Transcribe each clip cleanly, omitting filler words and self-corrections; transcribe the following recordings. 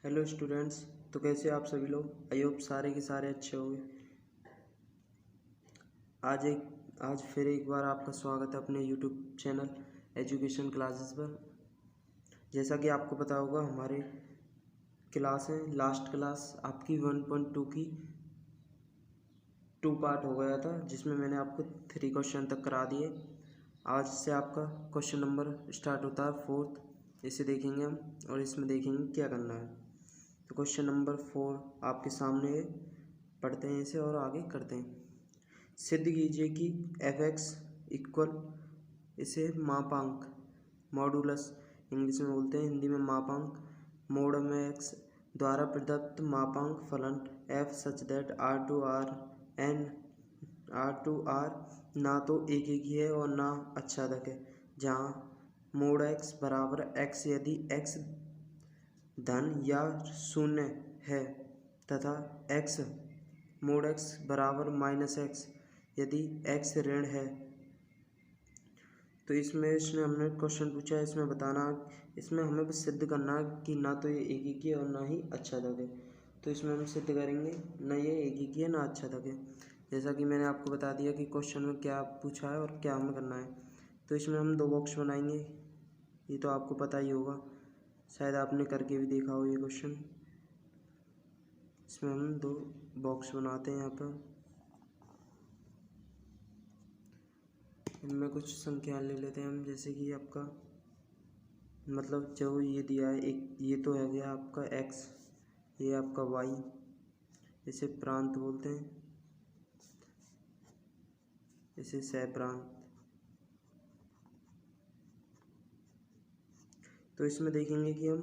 Hello students. तो कैसे आप सभी लोग? आई होप सारे के सारे अच्छे होंगे। आज फिर एक बार आपका स्वागत है अपने यूट्यूब चैनल एजुकेशन क्लासेस पर। जैसा कि आपको पता होगा, हमारे क्लास है लास्ट क्लास आपकी 1.2 की 2 पार्ट हो गया था, जिसमें मैंने आपको 3 क्वेश्चन तक करा दिए। आज से आपका क्वेश्चन नंबर स्टार्ट होता है 4th। इसे देखेंगे हम और इसमें देखेंगे क्या करना है। तो क्वेश्चन नंबर 4 आपके सामने है, पढ़ते हैं इसे और आगे करते हैं। सिद्ध कीजिए कि f(x) इक्वल, इसे मापांक मॉडुलस इंग्लिश में बोलते हैं, हिंदी में मापांक मोड में x द्वारा प्रदत्त मापांक फलन f सच दैट R ना तो एक ही है और ना आच्छादक है, जहाँ मोड x बराबर x यदि x धन या शून्य है तथा x मोड x बराबर -x यदि x ऋण है। तो इसने हमने क्वेश्चन पूछा है, इसमें बताना, इसमें हमें बस सिद्ध करना कि ना तो ये एक ही है और ना ही आच्छादक है। तो इसमें हम सिद्ध करेंगे ना ये एक ही है ना आच्छादक है, जैसा कि मैंने आपको बता दिया कि क्वेश्चन में क्या पूछा है और क्या हमें करना है। तो इसमें हम 2 बॉक्स बनाएंगे, ये तो आपको पता ही होगा, शायद आपने करके भी देखा हो ये क्वेश्चन। इसमें हम 2 बॉक्स बनाते हैं। यहाँ पर इनमें कुछ संख्या ले लेते हैं हम, जैसे कि आपका मतलब जो ये दिया है, एक ये तो है गया आपका x, ये आपका y, इसे प्रांत बोलते हैं, इसे सह प्रांत। तो इसमें देखेंगे कि हम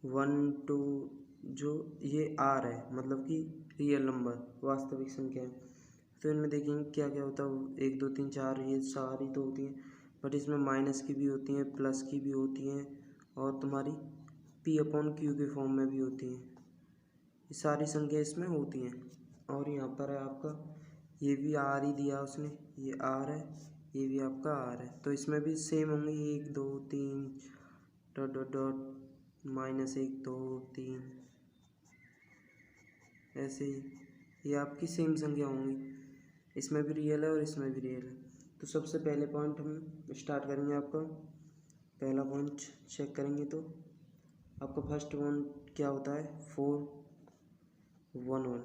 1 2 जो ये r है, मतलब कि रियल नंबर वास्तविक संख्या है। तो इनमें देखेंगे क्या क्या होता है, 1 2 3 4 ये सारी तो होती हैं, बट इसमें माइनस की भी होती हैं, प्लस की भी होती हैं और तुम्हारी p/q के फॉर्म में भी होती हैं। ये सारी संख्या इसमें होती हैं। और यहाँ पर है आपका ये भी r ही दिया उसने, ये r है, ये भी आपका r है। तो इसमें भी सेम होंगे, 1 2 3 डॉट डॉट डॉट -1 2 3 ऐसे ही ये आपकी सेम संख्या होंगी। इसमें भी रियल है और इसमें भी रियल है। तो सबसे पहले पॉइंट हम स्टार्ट करेंगे। आपका पहला पॉइंट चेक करेंगे तो आपका फर्स्ट पॉइंट क्या होता है, 4 1 1।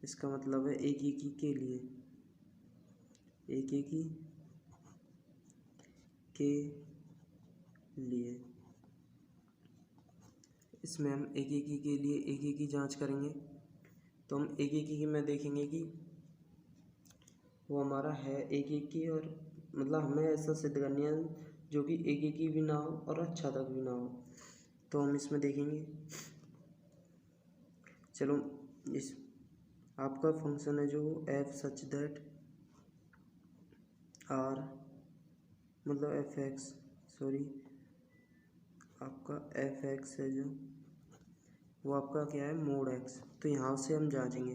इसका मतलब है एक ही के लिए, एक ही के लिए। इसमें हम एक ही के लिए एक ही जांच करेंगे। तो हम एक ही में देखेंगे कि वो हमारा है एक ही, और मतलब हमें ऐसा सिद्ध करनी है जो कि एक ही भी ना हो और आच्छादक भी ना हो। तो हम इसमें देखेंगे, चलो इस आपका फंक्शन है जो f सच दैट R मतलब f(x), सॉरी आपका f(x) है जो वो आपका क्या है, मोड x। तो यहाँ से हम जांचेंगे,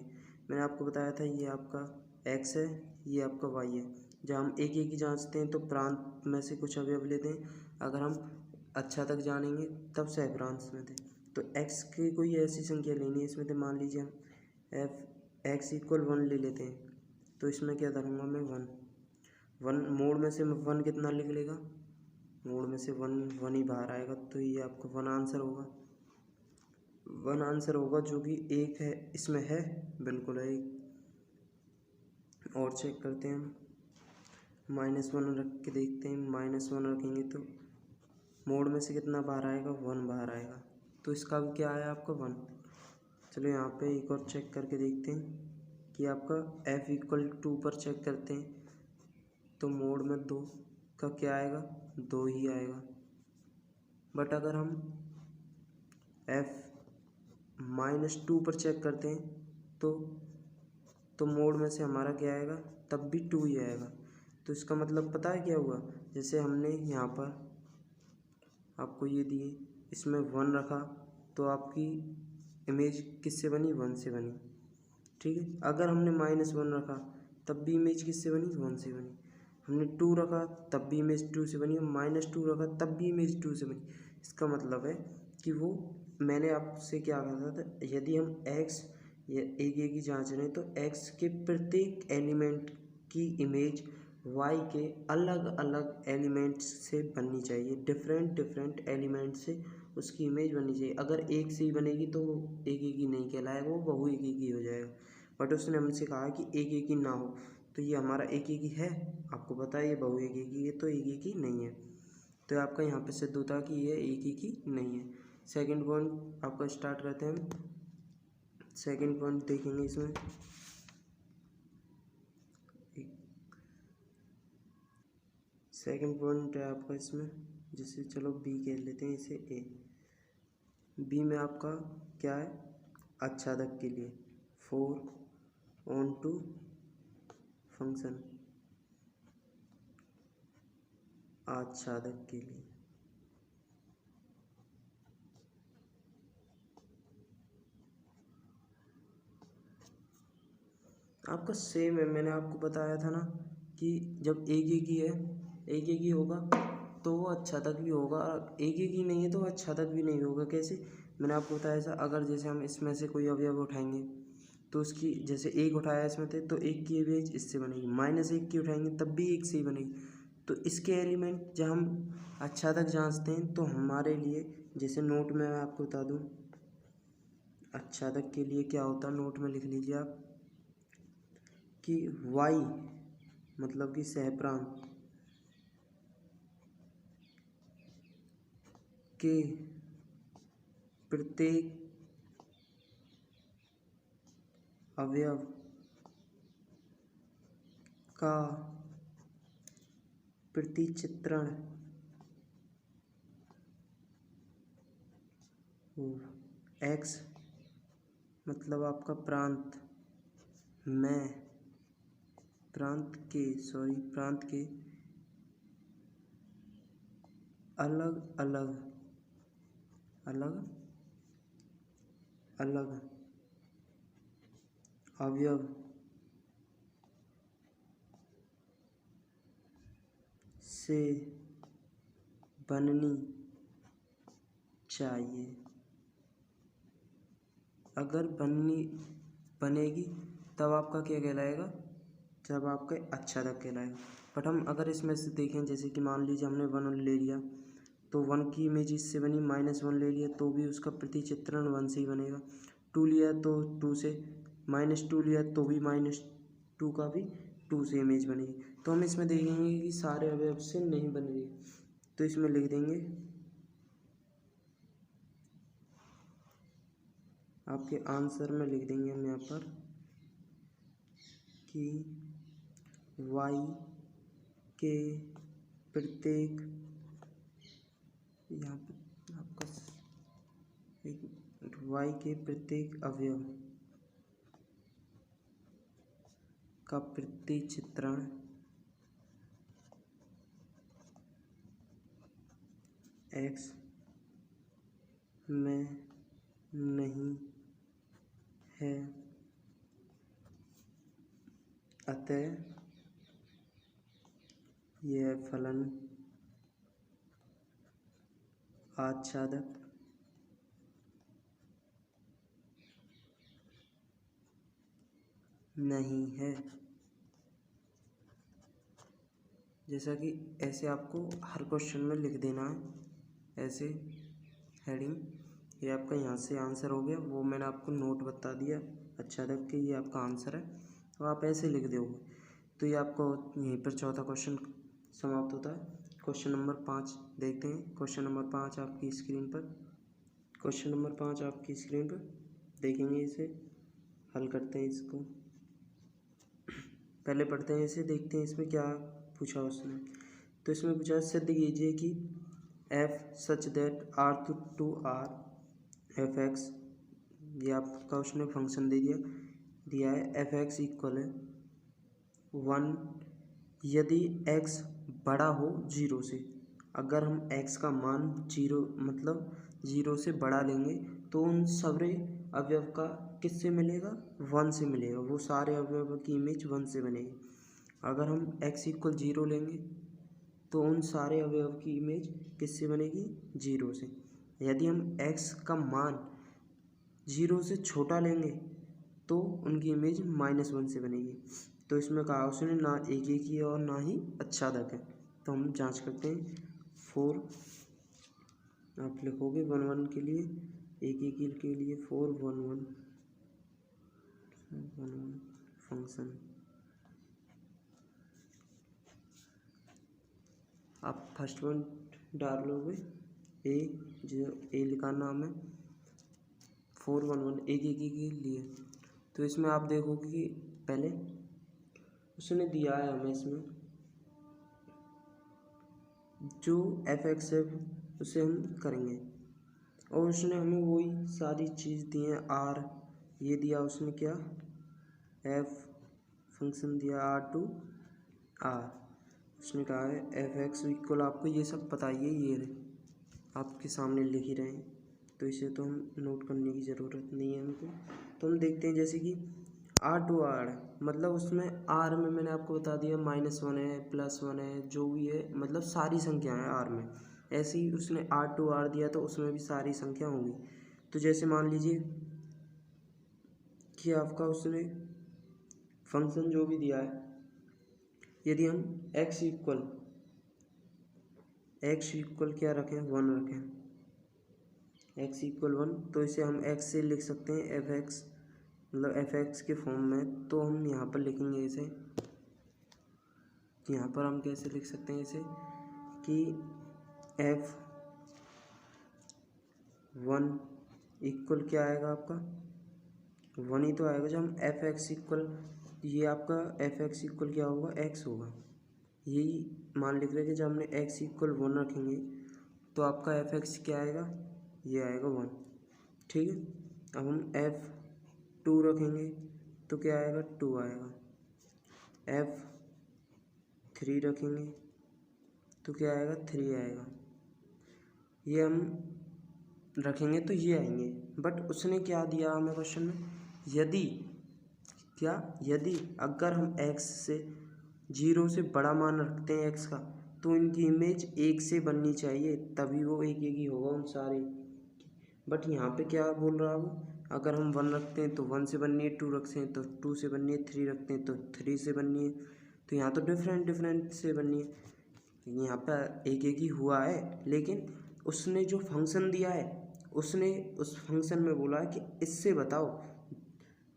मैंने आपको बताया था ये आपका x है, ये आपका y है। जब हम एक ही जांचते हैं तो प्रांत में से कुछ अवयव लेते हैं, अगर हम आच्छादक जानेंगे तब सह प्रांत में थे। तो x की कोई ऐसी संख्या लेनी है इसमें, तो मान लीजिए हम f(x) = 1 ले लेते हैं। तो इसमें क्या करूँगा मैं, 1 मोड में से 1 कितना लिख लेगा, मोड में से 1 ही बाहर आएगा। तो ये आपका 1 आंसर होगा, 1 आंसर होगा जो कि 1 है, इसमें है, बिल्कुल है 1। और चेक करते हैं हम, -1 रख के देखते हैं, -1 रखेंगे तो मोड में से कितना बाहर आएगा, 1 बाहर आएगा। तो इसका भी क्या आया आपका 1। चलो यहाँ पे एक और चेक करके देखते हैं कि आपका f = 2 पर चेक करते हैं, तो मोड में 2 का क्या आएगा, 2 ही आएगा। बट अगर हम f -2 पर चेक करते हैं तो मोड में से हमारा क्या आएगा, तब भी 2 ही आएगा। तो इसका मतलब पता है क्या हुआ, जैसे हमने यहाँ पर आपको ये दिए, इसमें 1 रखा तो आपकी इमेज किससे बनी, 1 से बनी, ठीक है। अगर हमने -1 रखा तब भी इमेज किससे बनी, 1 से बनी। हमने 2 रखा तब भी इमेज 2 से बनी, -2 रखा तब भी इमेज 2 से बनी। इसका मतलब है कि वो मैंने आपसे क्या कहा था, यदि हम x या एक की जांच रहे हैं तो x के प्रत्येक एलिमेंट की इमेज y के अलग अलग एलिमेंट्स से बननी चाहिए, डिफरेंट एलिमेंट से उसकी इमेज बननी चाहिए। अगर एक से ही बनेगी तो वो एक ही नहीं कहलाएगा, वो बहु एक ही हो जाएगा। बट उसने हमसे कहा कि एक ही ना हो, तो ये हमारा एक ही है, आपको पता है ये बहु एक ही है, तो एक ही नहीं है। तो आपका यहाँ पे सिद्ध होता है कि ये एक ही नहीं है। सेकंड पॉइंट आपका स्टार्ट करते हैं हम। सेकंड पॉइंट देखेंगे इसमें, सेकंड पॉइंट है आपका इसमें, जिसे चलो बी कह लेते हैं, इसे ए। बी में आपका क्या है, आच्छादक के लिए 4 ऑन टू फंक्शन, आच्छादक के लिए आपका सेम है। मैंने आपको बताया था ना कि जब एक ही है, एक ही होगा तो वो आच्छादक भी होगा, एक ही नहीं है तो आच्छादक भी नहीं होगा। कैसे, मैंने आपको बताया था, अगर जैसे हम इसमें से कोई अवयव उठाएंगे तो उसकी, जैसे एक उठाया इसमें थे तो एक की इमेज इससे बनेगी, -1 की उठाएंगे तब भी एक से ही बनेगी। तो इसके एलिमेंट जब हम आच्छादक जांचते हैं तो हमारे लिए, जैसे नोट में मैं आपको बता दूं, आच्छादक के लिए क्या होता है, नोट में लिख लीजिए आप कि y मतलब कि सहप्रांत के प्रत्येक अवयव का प्रतिचित्रण x मतलब आपका प्रांत में प्रांत के अलग अलग अवयव से बननी चाहिए। अगर बनेगी तब आपका क्या कहलाएगा, जब आपका आच्छादक कहलाएगा। बट हम अगर इसमें से देखें, जैसे कि मान लीजिए हमने 1 ले लिया तो 1 की इमेज इससे बनी, -1 ले लिया तो भी उसका प्रतिचित्रण 1 से ही बनेगा। 2 लिया तो 2 से, -2 लिया तो भी -2 का भी 2 से इमेज बनेगी। तो हम इसमें देखेंगे कि सारे अवयव से नहीं बन रही, तो इसमें लिख देंगे, आपके आंसर में लिख देंगे हम यहाँ पर कि y के प्रत्येक, यहाँ पर आपका y के प्रत्येक अवयव का प्रतिचित्रण x में नहीं है, अतः यह फलन आच्छादक नहीं है। जैसा कि ऐसे आपको हर क्वेश्चन में लिख देना है, ऐसे हेडिंग। ये आपका यहाँ से आंसर हो गया, वो मैंने आपको नोट बता दिया आच्छादक के, ये आपका आंसर है, तो आप ऐसे लिख दोगे तो ये आपको यहीं पर चौथा क्वेश्चन समाप्त होता है। क्वेश्चन नंबर 5 देखते हैं। क्वेश्चन नंबर 5 आपकी स्क्रीन पर, क्वेश्चन नंबर 5 आपकी स्क्रीन पर देखेंगे, इसे हल करते हैं। इसको पहले पढ़ते हैं, इसे देखते हैं इसमें क्या पूछा उसने। तो इसमें पूछा, सिद्ध कीजिए कि f such that r to r f(x), ये आपका उसने फंक्शन दे दिया है, f(x) इक्वल है 1 यदि x बड़ा हो 0 से। अगर हम x का मान 0 मतलब 0 से बड़ा लेंगे तो उन सारे अवयव का किससे मिलेगा, 1 से मिलेगा, वो सारे अवयव की इमेज 1 से बनेगी। अगर हम x इक्वल 0 लेंगे तो उन सारे अवयव की इमेज किससे बनेगी? 0 से। यदि हम x का मान 0 से छोटा लेंगे तो उनकी इमेज -1 से बनेगी। तो इसमें कहा उसने ना एक एक ही है और ना ही अच्छादक है। तो हम जांच करते हैं। 4 आप लिखोगे 1 1 के लिए, एक एक के लिए 4 1 1 फंक्शन। आप फर्स्ट वन डालोगे ए, जो ए लिखा नाम है 4 1 1 एक के लिए। तो इसमें आप देखोगे कि पहले उसने दिया है हमें इसमें जो fx है उसे हम करेंगे, और उसने हमें वही सारी चीज़ दी है। r ये दिया उसने क्या, f फंक्शन दिया r उसने कहा है fx इक्वल, आपको ये सब पता ही है, ये आपके सामने लिख ही रहे हैं, तो इसे तो हम नोट करने की ज़रूरत नहीं है हमको। तो हम देखते हैं जैसे कि r to r, मतलब उसमें r में मैंने आपको बता दिया -1 है, +1 है, जो भी है, मतलब सारी संख्याएं हैं r में। ऐसे ही उसने r to r दिया तो उसमें भी सारी संख्या होंगी। तो जैसे मान लीजिए कि आपका उसने फंक्शन जो भी दिया है, यदि हम x इक्वल क्या रखें, 1 रखें, x इक्वल 1, तो इसे हम x से लिख सकते हैं fx, मतलब fx के फॉर्म में। तो हम यहाँ पर लिखेंगे इसे, यहाँ पर हम कैसे लिख सकते हैं इसे कि f1 इक्वल क्या आएगा आपका, 1 ही तो आएगा। जब हम fx इक्वल, ये आपका fx इक्वल क्या होगा, x होगा। यही मान लिख रहे हैं कि जब हमने x इक्वल 1 रखेंगे तो आपका fx क्या आएगा, ये आएगा 1, ठीक है। अब हम f2 रखेंगे तो क्या आएगा, 2 आएगा। f3 रखेंगे तो क्या आएगा, 3 आएगा। ये हम रखेंगे तो ये आएंगे। बट उसने क्या दिया हमें क्वेश्चन में, यदि अगर हम x से 0 से बड़ा मान रखते हैं x का, तो इनकी इमेज 1 से बननी चाहिए, तभी वो एक ही होगा उन सारे। बट यहाँ पे क्या बोल रहा है वो, अगर हम 1 रखते हैं तो 1 से बननी है, 2 रखते हैं तो 2 से बननी है, 3 रखते हैं तो 3 से बननी है। तो यहाँ तो डिफरेंट से बननी है। यहाँ पर एक ही हुआ है, लेकिन उसने जो फंक्शन दिया है, उसने उस फंक्शन में बोला है कि इससे बताओ।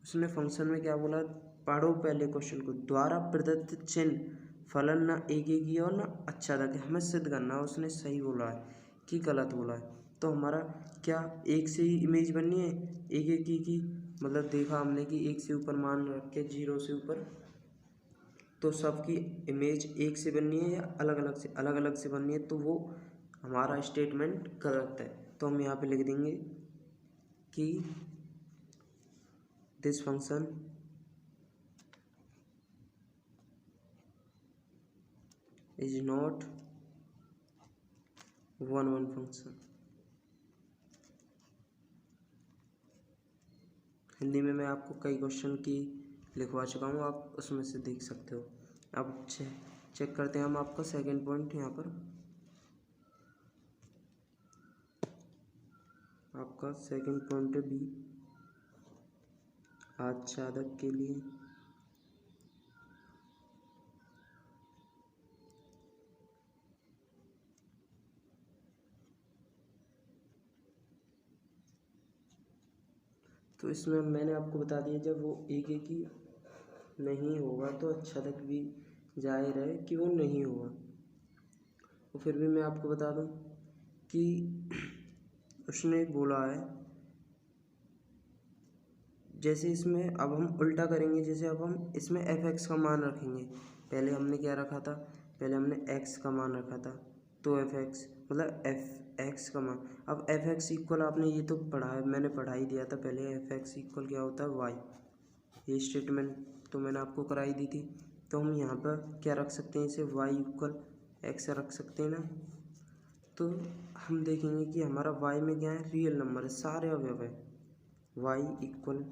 उसने फंक्शन में क्या बोला, पढ़ो पहले क्वेश्चन को, द्वारा प्रदत्त चिन्ह फलन ना एक ही और ना अच्छादक है। हमें सिद्ध करना है उसने सही बोला है कि गलत बोला है। तो हमारा क्या एक से ही इमेज बननी है, एक की, मतलब देखा हमने कि एक से ऊपर मान रख के 0 से ऊपर, तो सबकी इमेज एक से बननी है या अलग अलग से बननी है, तो वो हमारा स्टेटमेंट गलत है। तो हम यहाँ पे लिख देंगे कि this function is not 1 function. Hindi में मैं आपको कई क्वेश्चन की लिखवा चुका हूँ, आप उसमें से देख सकते हो। अब चेक करते हैं हम आपका सेकंड पॉइंट। यहाँ पर आपका सेकंड पॉइंट है बी, अच्छादक के लिए तो इसमें मैंने आपको बता दिया, जब वो एक ही नहीं होगा तो अच्छादक भी जाहिर है कि वो नहीं होगा। तो फिर भी मैं आपको बता दूं कि उसने बोला है, जैसे इसमें अब हम उल्टा करेंगे, जैसे अब हम इसमें fx का मान रखेंगे। पहले हमने क्या रखा था, पहले हमने x का मान रखा था, तो fx मतलब fx का मान। अब fx इक्वल, आपने ये तो पढ़ा है, मैंने पढ़ा ही दिया था पहले, fx इक्वल क्या होता है, y। ये स्टेटमेंट तो मैंने आपको कराई दी थी। तो हम यहाँ पर क्या रख सकते हैं, इसे y इक्वल x रख सकते हैं ना। तो हम देखेंगे कि हमारा y में क्या है, रियल नंबर है, सारे अवयव है। y इक्वल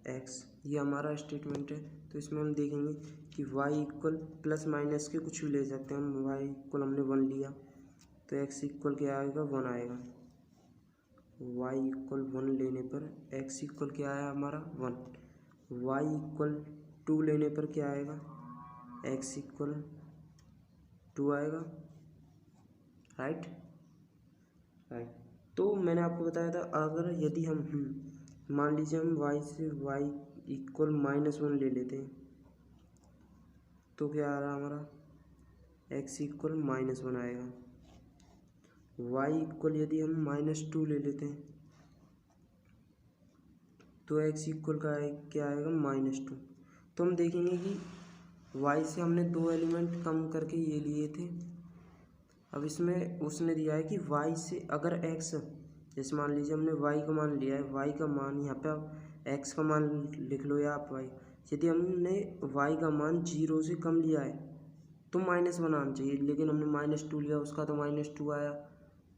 एक्स, ये हमारा स्टेटमेंट है। तो इसमें हम देखेंगे कि वाई इक्वल प्लस माइनस के कुछ भी ले सकते हैं हम। वाई इक्वल हमने 1 लिया तो एक्स इक्वल क्या आएगा, 1 आएगा। वाई इक्वल 1 लेने पर एक्स इक्वल क्या आया हमारा, 1। वाई इक्वल 2 लेने पर क्या आएगा, एक्स इक्वल 2 आएगा। राइट। तो मैंने आपको बताया था अगर यदि हम मान लीजिए हम वाई से वाई इक्वल -1 ले लेते हैं तो क्या आ रहा हमारा, एक्स इक्वल -1 आएगा। वाई इक्वल यदि हम -2 ले लेते हैं तो एक्स इक्वल का क्या आएगा, -2। तो हम देखेंगे कि वाई से हमने 2 एलिमेंट कम करके ये लिए थे। अब इसमें उसने दिया है कि वाई से अगर एक्स, जैसे मान लीजिए हमने वाई का मान लिया है, वाई का मान यहाँ पे आप एक्स का मान लिख लो या आप वाई, यदि हमने वाई का मान 0 से कम लिया है तो -1 आना चाहिए, लेकिन हमने -2 लिया उसका तो -2 आया।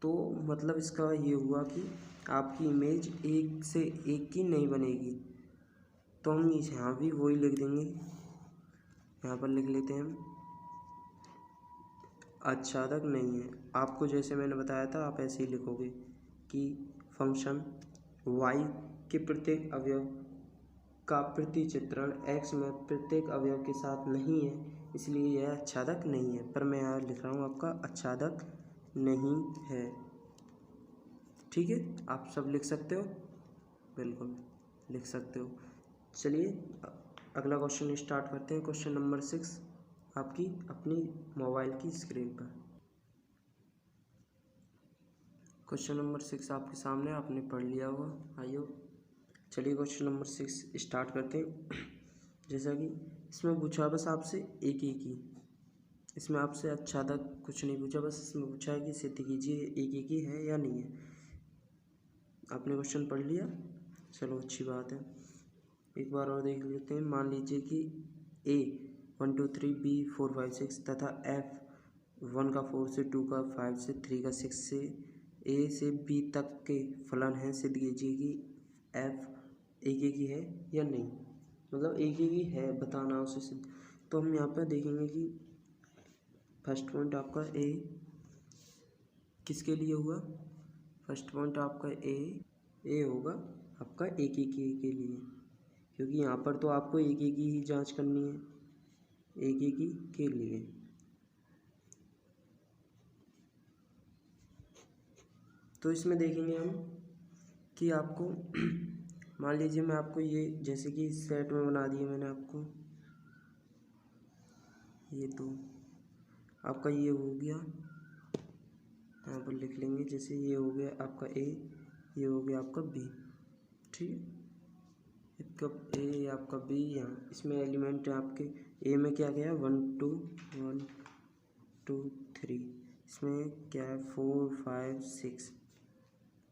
तो मतलब इसका ये हुआ कि आपकी इमेज 1 से 1 की नहीं बनेगी। तो हम यहाँ भी वही लिख देंगे, यहाँ पर लिख लेते हैं हम आच्छादक नहीं है। आपको जैसे मैंने बताया था आप ऐसे ही लिखोगे कि फंक्शन y के प्रत्येक अवयव का प्रतिचित्रण x में प्रत्येक अवयव के साथ नहीं है, इसलिए यह आच्छादक नहीं है। पर मैं यहाँ लिख रहा हूँ आपका आच्छादक नहीं है। ठीक है, आप सब लिख सकते हो, बिल्कुल लिख सकते हो। चलिए अगला क्वेश्चन स्टार्ट करते हैं। क्वेश्चन नंबर 6 आपकी अपनी मोबाइल की स्क्रीन पर। क्वेश्चन नंबर 6 आपके सामने, आपने पढ़ लिया होगा आई होप। चलिए क्वेश्चन नंबर 6 स्टार्ट करते हैं। जैसा कि इसमें पूछा बस आपसे एक ही, इसमें आपसे आच्छादक कुछ नहीं पूछा, बस इसमें पूछा है कि सिद्ध कीजिए एक ही है या नहीं है। आपने क्वेश्चन पढ़ लिया, चलो अच्छी बात है। एक बार और देख लेते हैं। मान लीजिए कि ए 1 2 3 बी 4 5 6 तथा एफ 1 का 4 से 2 का 5 से 3 का 6 से ए से बी तक के फलन हैं, सिद्ध कीजिए कि एफ एक ही है या नहीं। मतलब एक ही है बताना उसे सिद्ध। तो हम यहाँ पर देखेंगे कि फर्स्ट पॉइंट आपका ए किसके लिए हुआ, फर्स्ट पॉइंट आपका ए होगा आपका एक के लिए, क्योंकि यहाँ पर तो आपको एक ही जांच करनी है, एक ही के लिए। तो इसमें देखेंगे हम कि आपको मान लीजिए मैं आपको ये जैसे कि सेट में बना दिए मैंने आपको, ये तो आपका ये हो गया, यहाँ पर लिख लेंगे जैसे ये हो गया आपका ए, ये हो गया आपका बी। ठीक है, इसका ए आपका बी, यहाँ इसमें एलिमेंट है आपके ए में क्या गया 1 2 3, इसमें क्या है 4 5 6,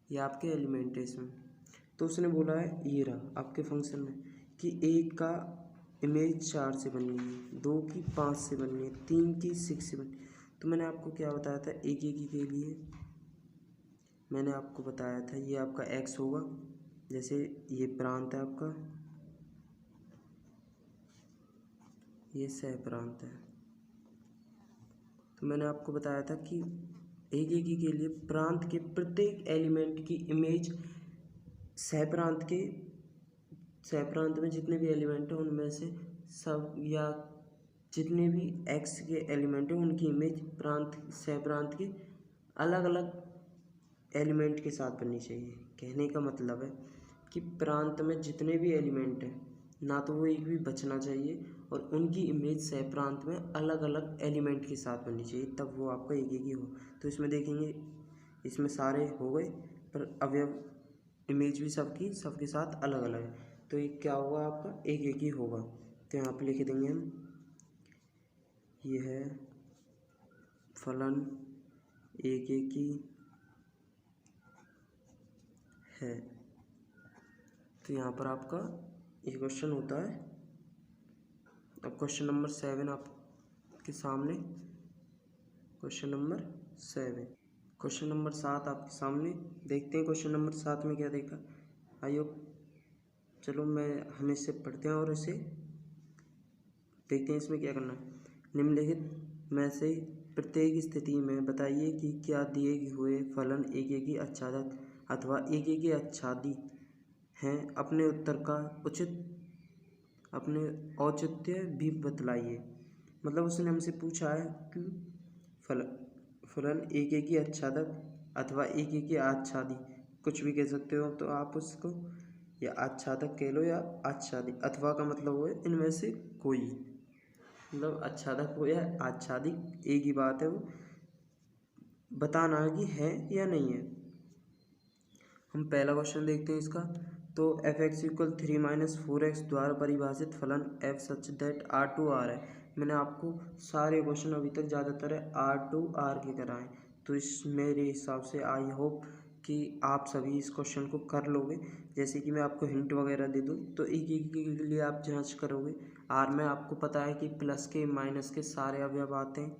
ये आपके एलिमेंट है इसमें। तो उसने बोला है ये रहा आपके फंक्शन में कि एक का इमेज 4 से बननी है, 2 की 5 से बननी है, 3 की 6 से बननी है। तो मैंने आपको क्या बताया था एक के लिए, मैंने आपको बताया था ये आपका x होगा, जैसे ये प्रांत है आपका, ये सह प्रांत है। तो मैंने आपको बताया था कि एक के लिए प्रांत के प्रत्येक एलिमेंट की इमेज सह प्रांत में जितने भी एलिमेंट हैं उनमें से सब या जितने भी x के एलिमेंट हैं उनकी इमेज सह प्रांत के अलग अलग एलिमेंट के साथ बननी चाहिए। कहने का मतलब है कि प्रांत में जितने भी एलिमेंट हैं ना तो वो एक भी बचना चाहिए और उनकी इमेज सह प्रांत में अलग अलग एलिमेंट के साथ बननी चाहिए, तब वो आपका एक ही हो। तो इसमें देखेंगे इसमें सारे हो गए पर अवयव इमेज भी सबके साथ अलग अलग है, तो ये क्या होगा आपका एक ही होगा। तो यहाँ पे लिख देंगे हम ये है फलन एक ही है। तो यहाँ पर आपका ये क्वेश्चन होता है। अब क्वेश्चन नंबर 7 आपके सामने, क्वेश्चन नंबर 7, क्वेश्चन नंबर 7 आपके सामने। देखते हैं क्वेश्चन नंबर 7 में क्या देखा। आइए चलो हम इससे पढ़ते हैं और इसे देखते हैं इसमें क्या करना है। निम्नलिखित में से प्रत्येक स्थिति में बताइए कि क्या दिए हुए फलन एक एक ही आच्छादक अथवा एक एक ही आच्छादी हैं। अपने औचित्य भी बतलाइए। मतलब उसने हमसे पूछा है कि फलन एक एक ही आच्छादक अथवा एक एक ही आच्छादी, कुछ भी कह सकते हो तो आप उसको, या आच्छादक कह लो या आच्छादी, अथवा का मतलब हो इनमें से कोई, मतलब आच्छादक हो या आच्छादी एक ही बात है, वो बताना है कि है या नहीं है। हम पहला क्वेश्चन देखते हैं इसका। तो f(x = 3 - 4x) द्वारा परिभाषित फलन f सच दैट R2R है। मैंने आपको सारे क्वेश्चन अभी तक ज़्यादातर R2R के कराएं, तो इस मेरे हिसाब से आई होप कि आप सभी इस क्वेश्चन को कर लोगे। जैसे कि मैं आपको हिंट वगैरह दे दूं तो एक एक के लिए आप जांच करोगे। R में आपको पता है कि प्लस के माइनस के सारे अवयव आते हैं,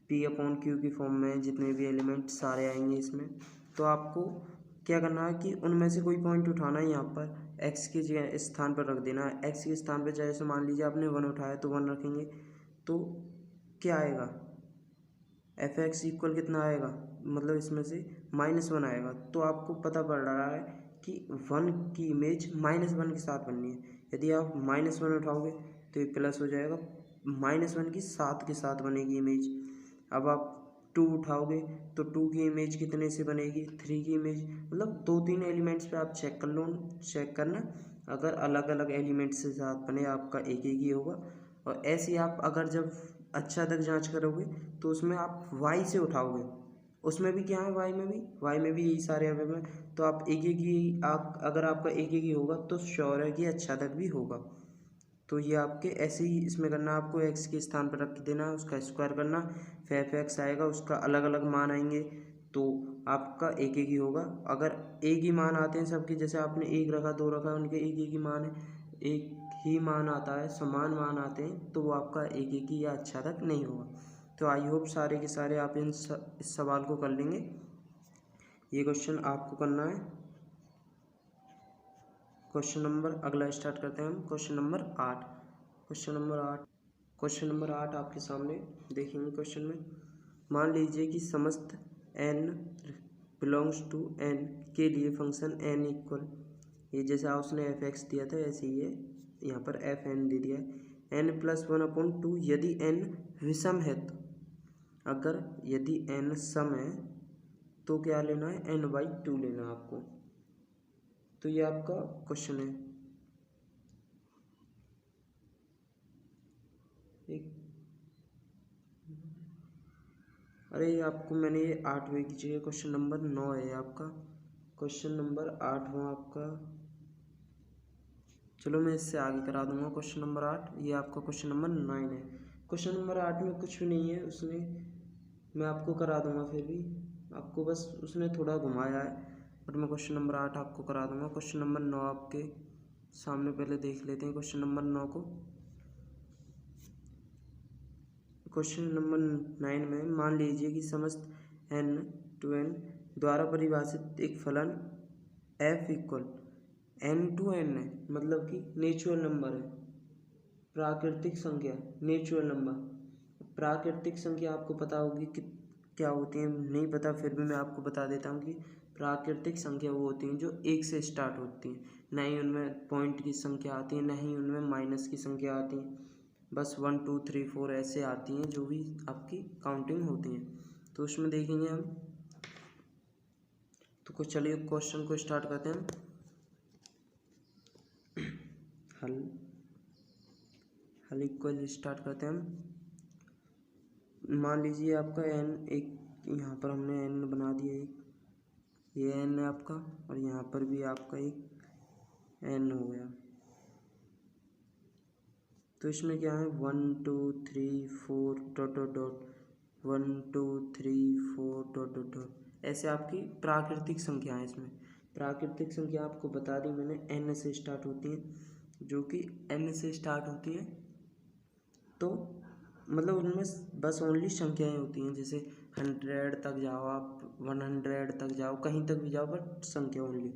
P/Q की फॉर्म में जितने भी एलिमेंट सारे आएंगे इसमें। तो आपको क्या करना है कि उनमें से कोई पॉइंट उठाना है, यहाँ पर x के स्थान पर रख देना है। x के स्थान पर जैसे मान लीजिए आपने 1 उठाया तो 1 रखेंगे, तो क्या आएगा, f(x) = कितना आएगा, मतलब इसमें से -1 आएगा। तो आपको पता पड़ रहा है कि 1 की इमेज -1 के साथ बननी है। यदि आप -1 उठाओगे तो ये प्लस हो जाएगा, -1 की 7 के साथ बनेगी इमेज। अब आप 2 उठाओगे तो 2 की इमेज कितने से बनेगी, 3 की इमेज, मतलब 2-3 एलिमेंट्स पे आप चेक करना। अगर अलग अलग एलिमेंट्स से साथ बने आपका एक एक ही होगा। और ऐसे ही आप अगर जब अच्छा तक जांच करोगे तो उसमें आप y से उठाओगे, उसमें भी क्या है, y में भी यही सारे अवयव हैं। तो आप एक एक ही अगर आपका एक एक ही होगा तो श्योर है कि अच्छा तक भी होगा। तो ये आपके ऐसे ही इसमें करना, आपको x के स्थान पर रख देना, उसका स्क्वायर करना, फिर f(x) आएगा, उसका अलग अलग मान आएंगे तो आपका एक एक ही होगा। अगर एक ही मान आते हैं सबके, जैसे आपने 1 रखा 2 रखा, उनके एक एक ही मान है, एक ही मान आता है, समान मान आते हैं, तो वो आपका एक एक ही या अच्छा तक नहीं होगा। तो आई होप सारे के सारे आप इस सवाल को कर लेंगे। ये क्वेश्चन आपको करना है। क्वेश्चन नंबर अगला स्टार्ट करते हैं हम। Question number 8। क्वेश्चन नंबर 8 आपके सामने देखेंगे। क्वेश्चन में मान लीजिए कि समस्त n बिलोंग्स टू n के लिए फंक्शन n इक्वल, ये जैसे उसने f(x) दिया था ऐसे ही है, यहाँ पर fn दे दिया है, n+1/2 यदि n विषम है तो, अगर यदि n सम है तो क्या लेना है, n/2 लेना है आपको। तो ये आपका क्वेश्चन है। अरे आपको मैंने ये 8वें की जगह क्वेश्चन नंबर 9 है आपका, क्वेश्चन नंबर 8वां आपका। चलो मैं इससे आगे करा दूंगा क्वेश्चन नंबर 8। ये आपका क्वेश्चन नंबर 9 है। क्वेश्चन नंबर 8 में कुछ भी नहीं है उसमें, मैं आपको करा दूंगा, फिर भी आपको बस उसने थोड़ा घुमाया है, बट मैं क्वेश्चन नंबर 8 आपको करा दूंगा। क्वेश्चन नंबर 9 आपके सामने पहले देख लेते हैं क्वेश्चन नंबर 9 को। क्वेश्चन नंबर 9 में मान लीजिए कि समस्त n द्वारा परिभाषित एक फलन f इक्वल n है, मतलब कि नेचुरल नंबर है, प्राकृतिक संख्या, नेचुरल नंबर। प्राकृतिक संख्या आपको पता होगी कि क्या होती है, नहीं पता फिर भी मैं आपको बता देता हूँ कि प्राकृतिक संख्या वो होती हैं जो 1 से स्टार्ट होती हैं, ना ही उनमें पॉइंट की संख्या आती है, ना ही उनमें माइनस की संख्या आती है, बस 1 2 3 4 ऐसे आती हैं जो भी आपकी काउंटिंग होती हैं। तो उसमें देखेंगे हम। तो कुछ चलिए क्वेश्चन को स्टार्ट करते हैं। हल इक्वल स्टार्ट करते हैं हम। मान लीजिए आपका n एक, यहाँ पर हमने n बना दिया एक, ये n है आपका, और यहाँ पर भी आपका एक n हो गया। तो इसमें क्या है, 1 2 3 4 ... 1 2 3 4 ... ऐसे आपकी प्राकृतिक संख्या है। इसमें प्राकृतिक संख्या आपको बता दी मैंने, n से स्टार्ट होती हैं, जो कि n से स्टार्ट होती है। तो मतलब उनमें बस ओनली संख्याएं होती हैं, जैसे 100 तक जाओ आप, 100 तक जाओ, कहीं तक भी जाओ, बट संख्या ओनली।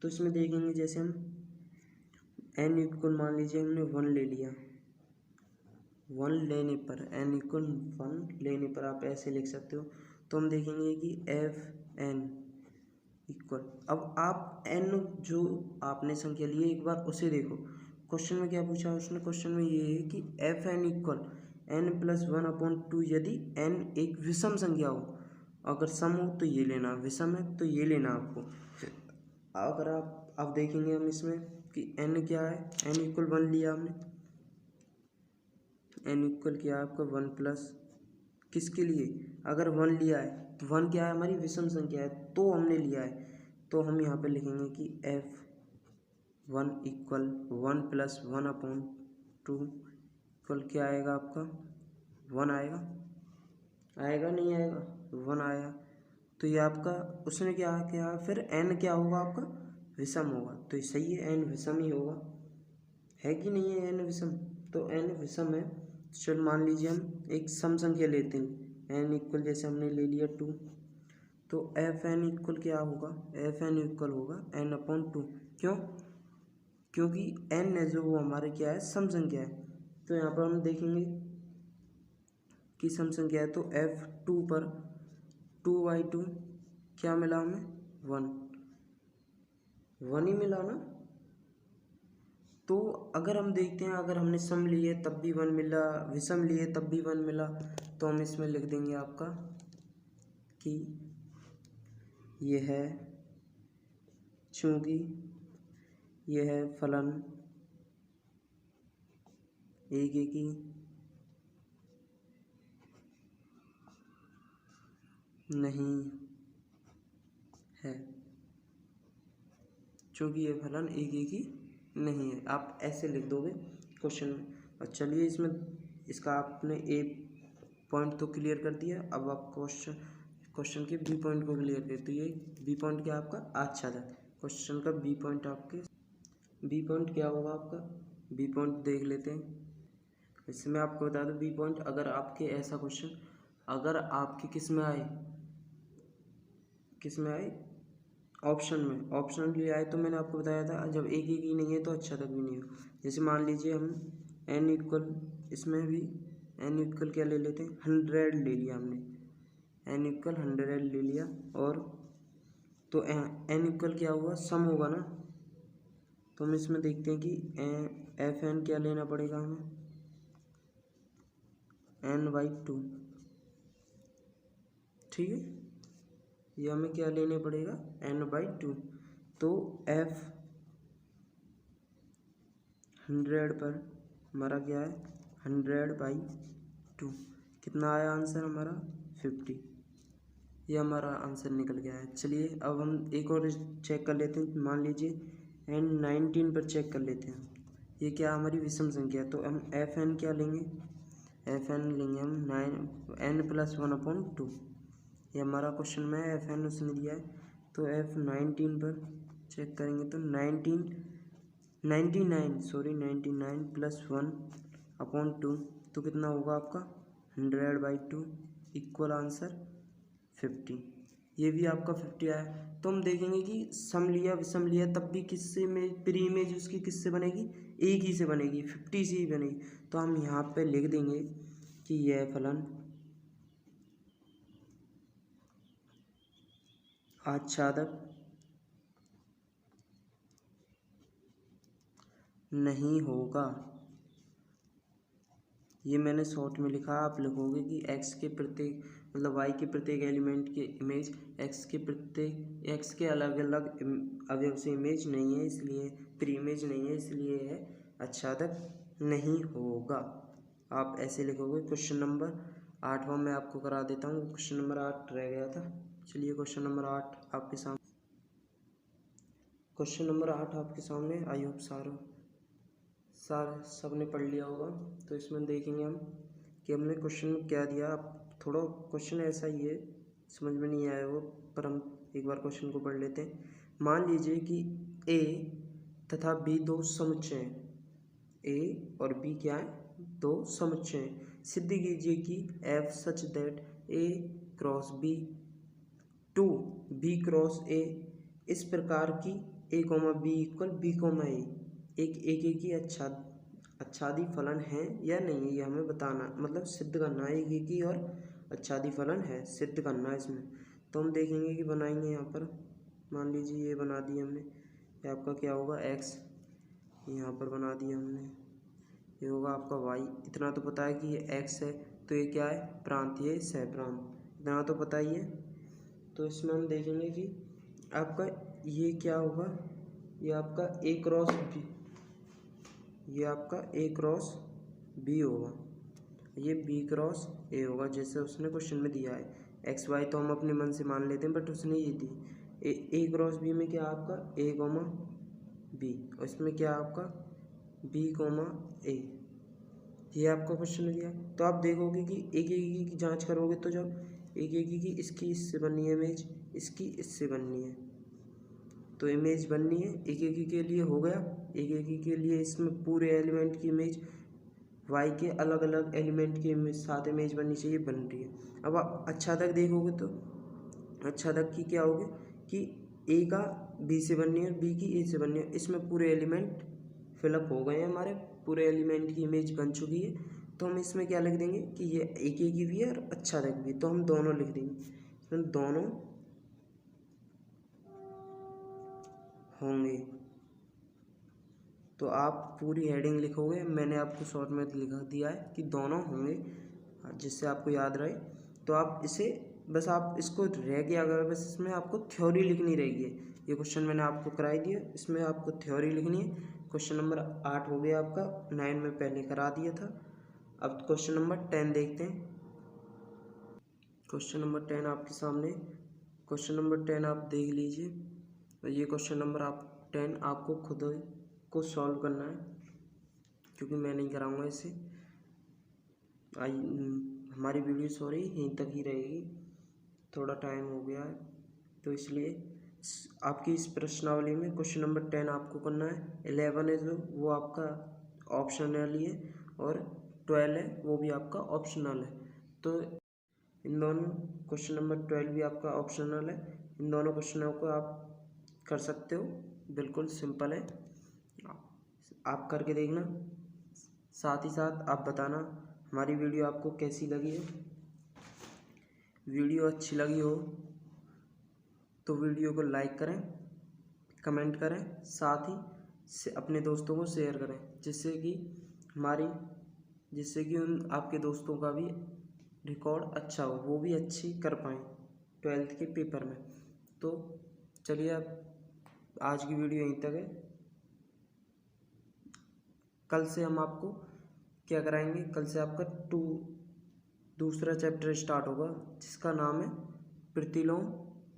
तो इसमें देखेंगे जैसे हम n इक्वल मान लीजिए हमने 1 ले लिया, 1 लेने पर n इक्वल 1 लेने पर आप ऐसे लिख सकते हो। तो हम देखेंगे कि एफ एन इक्वल, अब आप n जो आपने संख्या ली है एक बार उसे देखो। क्वेश्चन में क्या पूछा उसने, क्वेश्चन में ये है कि एफ एन इक्वल n+1/2 यदि n एक विषम संख्या हो, अगर सम हो तो ये लेना, विषम है तो ये लेना आपको। अगर आप देखेंगे हम इसमें कि n क्या है, n इक्वल 1 लिया हमने, n इक्वल क्या है आपका 1 प्लस किसके लिए, अगर 1 लिया है तो 1 क्या है हमारी विषम संख्या है तो हमने लिया है। तो हम यहाँ पे लिखेंगे कि f1 इक्वल 1 + 1/2 इक्वल क्या आएगा आपका 1 आएगा, आएगा नहीं आएगा, 1 आया। तो ये आपका उसने क्या किया, फिर n क्या होगा आपका विषम होगा, तो सही है n विषम ही होगा, है कि नहीं है n विषम, तो n विषम है। चल मान लीजिए हम एक सम संख्या लेते हैं, n इक्वल जैसे हमने ले लिया 2, तो एफ एन इक्वल क्या होगा, एफ एन इक्वल होगा n/2। क्यों, क्योंकि n है जो वो हमारे क्या है सम संख्या है। तो यहाँ पर हम देखेंगे कि सम संख्या है, तो f2 पर 2/2 क्या मिला हमें 1 ही मिला ना। तो अगर हम देखते हैं, अगर हमने सम लिए तब भी 1 मिला, विषम लिए तब भी 1 मिला, तो हम इसमें लिख देंगे आपका कि यह है, चूँकि यह है फलन एक ही नहीं है, चूँकि यह फलन एक ही नहीं है, आप ऐसे लिख दोगे क्वेश्चन में। और चलिए इसमें इसका आपने ए पॉइंट तो क्लियर कर दिया, अब आप क्वेश्चन के बी पॉइंट को क्लियर कर। तो ये बी पॉइंट क्या आपका आच्छादक, क्वेश्चन का बी पॉइंट आपके बी पॉइंट क्या होगा आपका, बी पॉइंट देख लेते हैं। इससे मैं आपको बता दूं बी पॉइंट, अगर आपके ऐसा क्वेश्चन अगर आपके किस में आए ऑप्शन लिए आए, तो मैंने आपको बताया था जब एक ही नहीं है तो अच्छा तक भी नहीं हो। जैसे मान लीजिए हम n इक्वल, इसमें भी n इक्वल क्या ले लेते हैं 100 ले लिया हमने, n इक्वल 100 ले लिया, और तो n इक्वल क्या हुआ सम होगा ना। तो हम इसमें देखते हैं कि एफ एन क्या लेना पड़ेगा हमें n/2, ठीक है, ये हमें क्या लेने पड़ेगा n/2। तो f 100 पर हमारा क्या है 100/2, कितना आया आंसर हमारा 50, ये हमारा आंसर निकल गया है। चलिए अब हम एक और चेक कर लेते हैं, मान लीजिए n19 पर चेक कर लेते हैं, ये क्या हमारी विषम संख्या है। तो हम एफ एन क्या लेंगे, एफ एन लेंगे हम n+1/2, ये हमारा क्वेश्चन में एफ एन उसने दिया है। तो F19 पर चेक करेंगे तो 99 + 1/2, तो कितना होगा आपका 100/2 इक्वल आंसर 50, ये भी आपका 50 आया। तो हम देखेंगे कि सम लिया विषम लिया तब भी किससे में प्री इमेज उसकी किससे बनेगी, एक ही से बनेगी, 50 से ही बनेगी। तो हम यहाँ पे लिख देंगे कि यह फलन आच्छादक नहीं होगा। ये मैंने शॉर्ट में लिखा, आप लिखोगे कि x के प्रत्येक मतलब y के प्रत्येक एलिमेंट की इमेज x के अलग अलग अवयव से इमेज नहीं है, इसलिए प्री इमेज नहीं है, इसलिए है आच्छादक नहीं होगा। आप ऐसे लिखोगे। क्वेश्चन नंबर 8वां मैं आपको करा देता हूँ, क्वेश्चन नंबर 8 रह गया था। चलिए क्वेश्चन नंबर 8 आपके सामने, क्वेश्चन नंबर 8 आपके सामने। आई होप सब ने पढ़ लिया होगा। तो इसमें देखेंगे हम कि हमने क्वेश्चन में क्या दिया। आप थोड़ा क्वेश्चन ऐसा ही है, समझ में नहीं आया वो, पर हम एक बार क्वेश्चन को पढ़ लेते हैं। मान लीजिए कि ए तथा बी दो समुच्चय हैं, ए और बी क्या है दो समुच्चय हैं। सिद्ध कीजिए कि f such that A cross B to B cross A इस प्रकार की a, b equal b, a एक ही अच्छादी फलन है या नहीं, ये हमें बताना, मतलब सिद्ध करना है। एक ही और अच्छादी फलन है, सिद्ध करना है इसमें। तो हम देखेंगे कि बनाएंगे यहाँ पर, मान लीजिए ये बना दिए हमने, ये आपका क्या होगा x, यहाँ पर बना दिया हमने, ये होगा आपका y। इतना तो पता है कि ये x है, तो ये क्या है, प्रांत, ये सहप्रांत, इतना तो पता ही है। तो इसमें हम देखेंगे कि आपका ये क्या होगा, ये आपका a क्रॉस b, ये आपका a क्रॉस b होगा, ये b क्रॉस a होगा, जैसे उसने क्वेश्चन में दिया है। एक्स वाई तो हम अपने मन से मान लेते हैं, बट उसने ये दी a क्रॉस b में क्या आपका a कोमा b, और इसमें क्या आपका b कोमा a, ये आपका क्वेश्चन दिया। तो आप देखोगे कि एक एक की जांच करोगे, तो जब एक एक की इसकी इससे बननी है इमेज, इसकी इससे बननी है, तो इमेज बननी है एक एक के लिए हो गया, एक एक के लिए इसमें पूरे एलिमेंट की इमेज, वाई के अलग अलग एलिमेंट की इमेज साथ इमेज बननी चाहिए, बन रही है। अब आप अच्छा तक देखोगे तो अच्छा तक की क्या होगी कि ए का बी से बननी है, बी की ए से बननी है, इसमें पूरे एलिमेंट फिलअप हो गए हैं, हमारे पूरे एलिमेंट की इमेज बन चुकी है। तो हम इसमें क्या लिख देंगे कि ये एक की भी है और अच्छा तक भी, तो हम दोनों लिख देंगे, इसमें दोनों होंगे। तो आप पूरी हेडिंग लिखोगे, मैंने आपको शॉर्ट में लिखा दिया है कि दोनों होंगे, जिससे आपको याद रहे। तो आप इसे बस आप इसको रह गया, अगर बस इसमें आपको थ्योरी लिखनी रहेगी। ये क्वेश्चन मैंने आपको कराई दिया, इसमें आपको थ्योरी लिखनी है। क्वेश्चन नंबर 8 हो गया आपका, 9 में पहले करा दिया था। अब क्वेश्चन नंबर 10 देखते हैं। क्वेश्चन नंबर 10 आपके सामने, क्वेश्चन नंबर 10 आप देख लीजिए। तो ये क्वेश्चन नंबर 10 आपको खुद को सॉल्व करना है, क्योंकि मैं नहीं कराऊंगा इसे। हमारी वीडियो सॉरी यहीं तक ही रहेगी, थोड़ा टाइम हो गया है, तो इसलिए आपकी इस प्रश्नावली में क्वेश्चन नंबर 10 आपको करना है। 11 है जो वो आपका ऑप्शनल ही है, और 12 है वो भी आपका ऑप्शनल है। तो इन दोनों, क्वेश्चन नंबर 12 भी आपका ऑप्शनल है, इन दोनों क्वेश्चनों को आप कर सकते हो, बिल्कुल सिंपल है, आप करके देखना। साथ ही साथ आप बताना हमारी वीडियो आपको कैसी लगी है। वीडियो अच्छी लगी हो तो वीडियो को लाइक करें, कमेंट करें, साथ ही से अपने दोस्तों को शेयर करें, जिससे कि उन आपके दोस्तों का भी रिकॉर्ड अच्छा हो, वो भी अच्छी कर पाएँ 12th के पेपर में। तो चलिए अब आज की वीडियो यहीं तक है। कल से हम आपको क्या कराएंगे, कल से आपका दूसरा चैप्टर स्टार्ट होगा, जिसका नाम है प्रतिलोम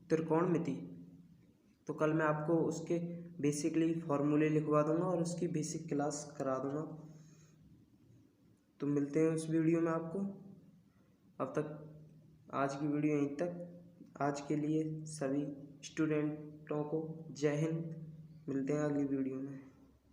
त्रिकोणमिति। तो कल मैं आपको उसके बेसिकली फॉर्मूले लिखवा दूंगा और उसकी बेसिक क्लास करा दूंगा। तो मिलते हैं उस वीडियो में आपको। अब तक आज की वीडियो यहीं तक। आज के लिए सभी स्टूडेंटों को जय हिंद, मिलते हैं अगली वीडियो में।